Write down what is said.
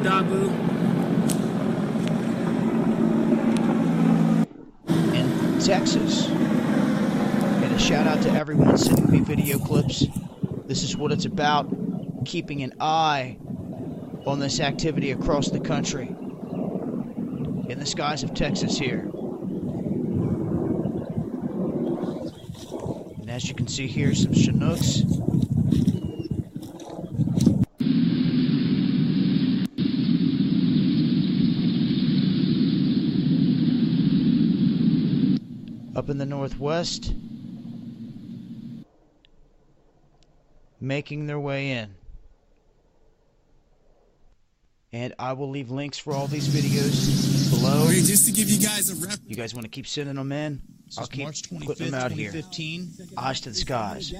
Dabu. In Texas. And a shout out to everyone sending me video clips. This is what it's about. Keeping an eye on this activity across the country. In the skies of Texas here. And as you can see here, some Chinooks. Up in the northwest, making their way in. And I will leave links for all these videos below. Okay, just to give you guys a rep. You guys want to keep sending them in? I'll keep putting them out here. Eyes to the skies.